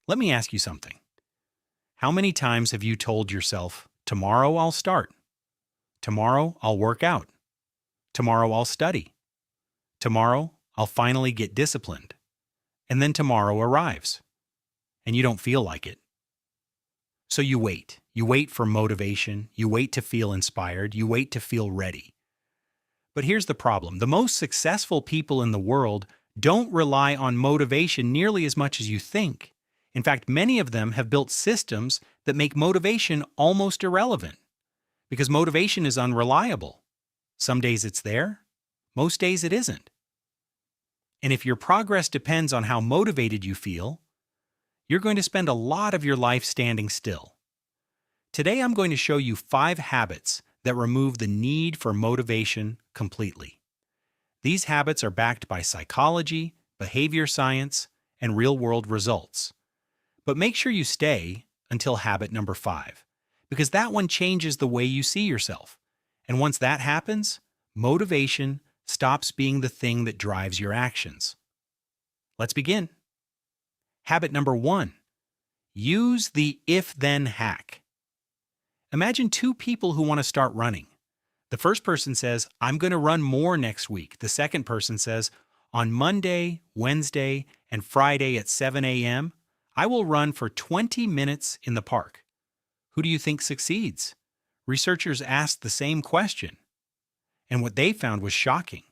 Let me ask you something. How many times have you told yourself, tomorrow I'll start, tomorrow I'll work out, tomorrow I'll study, tomorrow I'll finally get disciplined, and then tomorrow arrives, and you don't feel like it? So you wait. You wait for motivation, you wait to feel inspired, you wait to feel ready. But here's the problem. The most successful people in the world don't rely on motivation nearly as much as you think. In fact, many of them have built systems that make motivation almost irrelevant, because motivation is unreliable. Some days it's there, most days it isn't. And if your progress depends on how motivated you feel, you're going to spend a lot of your life standing still. Today I'm going to show you 5 habits that remove the need for motivation completely. These habits are backed by psychology, behavior science, and real-world results. But make sure you stay until habit number 5, because that one changes the way you see yourself. And once that happens, motivation stops being the thing that drives your actions. Let's begin. Habit number 1. Use the if-then hack. Imagine 2 people who want to start running. The first person says, I'm going to run more next week. The second person says, on Monday, Wednesday, and Friday at 7 a.m., I will run for 20 minutes in the park. Who do you think succeeds? Researchers asked the same question. And what they found was shocking.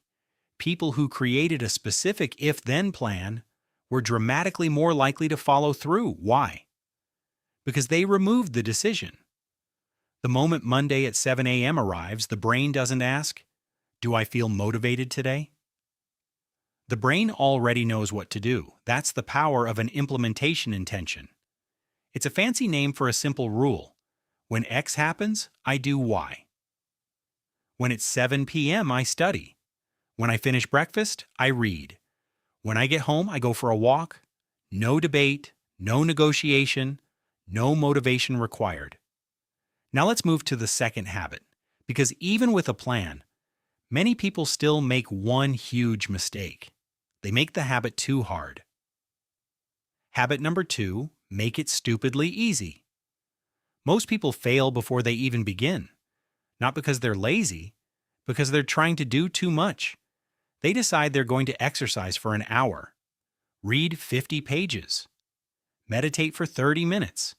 People who created a specific if-then plan were dramatically more likely to follow through. Why? Because they removed the decision. The moment Monday at 7 a.m. arrives, the brain doesn't ask, do I feel motivated today? The brain already knows what to do. That's the power of an implementation intention. It's a fancy name for a simple rule. When X happens, I do Y. When it's 7 p.m., I study. When I finish breakfast, I read. When I get home, I go for a walk. No debate, no negotiation, no motivation required. Now let's move to the second habit, because even with a plan, many people still make one huge mistake. They make the habit too hard. Habit number 2, make it stupidly easy. Most people fail before they even begin, not because they're lazy, because they're trying to do too much. They decide they're going to exercise for an hour, read 50 pages, meditate for 30 minutes,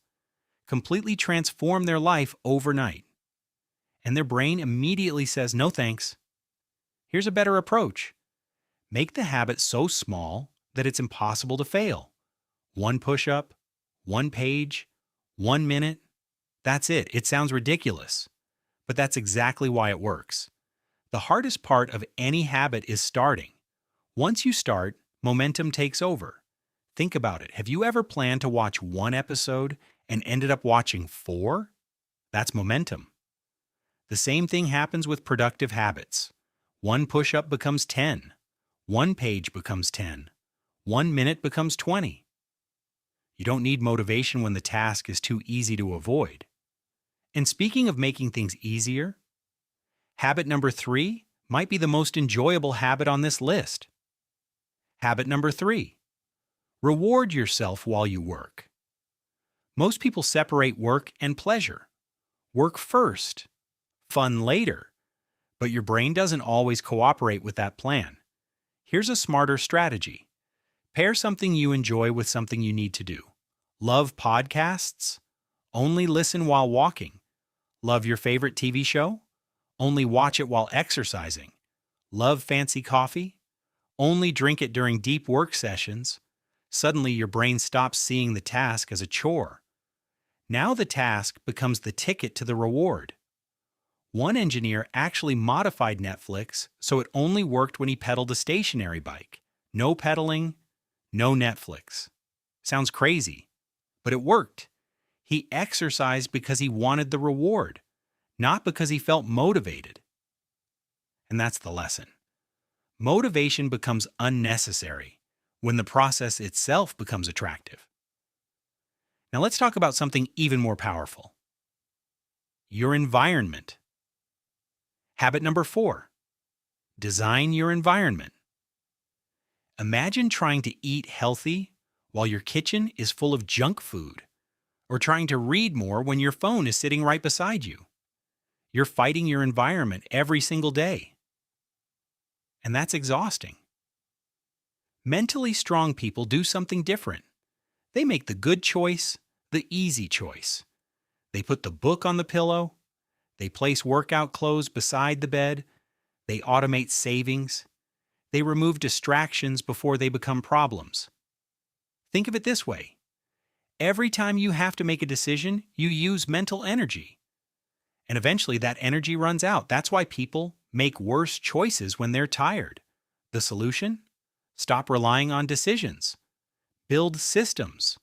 completely transform their life overnight. And their brain immediately says, no thanks. Here's a better approach. Make the habit so small that it's impossible to fail. 1 push-up, 1 page, 1 minute. That's it. It sounds ridiculous, but that's exactly why it works. The hardest part of any habit is starting. Once you start, momentum takes over. Think about it. Have you ever planned to watch 1 episode and ended up watching 4? That's momentum. The same thing happens with productive habits. 1 push-up becomes 10. 1 page becomes 10. 1 minute becomes 20. You don't need motivation when the task is too easy to avoid. And speaking of making things easier, habit number 3 might be the most enjoyable habit on this list. Habit number 3. Reward yourself while you work. Most people separate work and pleasure. Work first, fun later. But your brain doesn't always cooperate with that plan. Here's a smarter strategy. Pair something you enjoy with something you need to do. Love podcasts? Only listen while walking. Love your favorite TV show? Only watch it while exercising. Love fancy coffee? Only drink it during deep work sessions. Suddenly your brain stops seeing the task as a chore. Now the task becomes the ticket to the reward. One engineer actually modified Netflix so it only worked when he pedaled a stationary bike. No pedaling, no Netflix. Sounds crazy, but it worked. He exercised because he wanted the reward, not because he felt motivated. And that's the lesson. Motivation becomes unnecessary when the process itself becomes attractive. Now let's talk about something even more powerful. Your environment. Habit number 4. Design your environment. Imagine trying to eat healthy while your kitchen is full of junk food, or trying to read more when your phone is sitting right beside you. You're fighting your environment every single day, and that's exhausting. Mentally strong people do something different. They make the good choice, the easy choice. They put the book on the pillow. They place workout clothes beside the bed. They automate savings. They remove distractions before they become problems. Think of it this way. Every time you have to make a decision, you use mental energy. And eventually that energy runs out. That's why people make worse choices when they're tired. The solution? Stop relying on decisions. Build systems.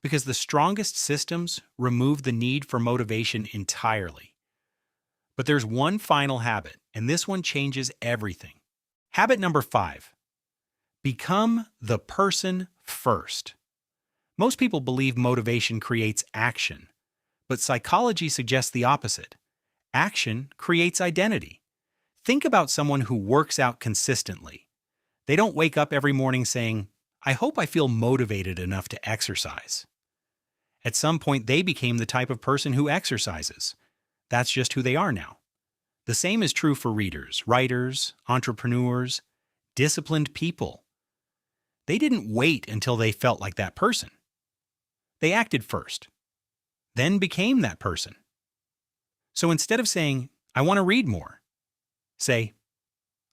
Because the strongest systems remove the need for motivation entirely. But there's one final habit, and this one changes everything. Habit number 5. Become the person first. Most people believe motivation creates action, but psychology suggests the opposite. Action creates identity. Think about someone who works out consistently. They don't wake up every morning saying, "I hope I feel motivated enough to exercise." At some point, they became the type of person who exercises. That's just who they are now. The same is true for readers, writers, entrepreneurs, disciplined people. They didn't wait until they felt like that person. They acted first, then became that person. So instead of saying, "I want to read more," say,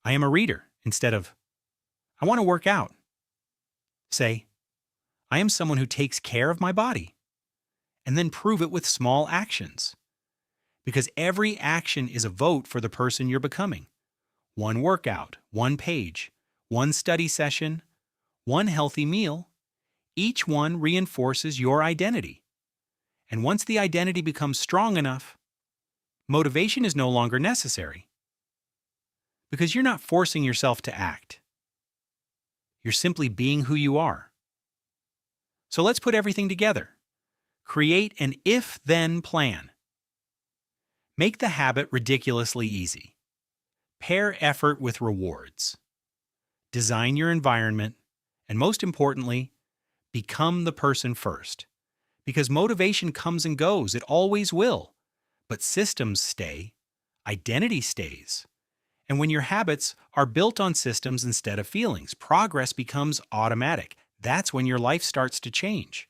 "I am a reader," instead of, "I want to work out." Say, "I am someone who takes care of my body," and then prove it with small actions. Because every action is a vote for the person you're becoming. One workout, one page, one study session, one healthy meal, each one reinforces your identity. And once the identity becomes strong enough, motivation is no longer necessary. Because you're not forcing yourself to act. You're simply being who you are. So let's put everything together. Create an if-then plan. Make the habit ridiculously easy. Pair effort with rewards. Design your environment, and most importantly, become the person first. Because motivation comes and goes, it always will. But systems stay, identity stays. And when your habits are built on systems instead of feelings, progress becomes automatic. That's when your life starts to change.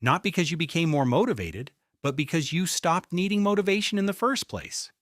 Not because you became more motivated, but because you stopped needing motivation in the first place.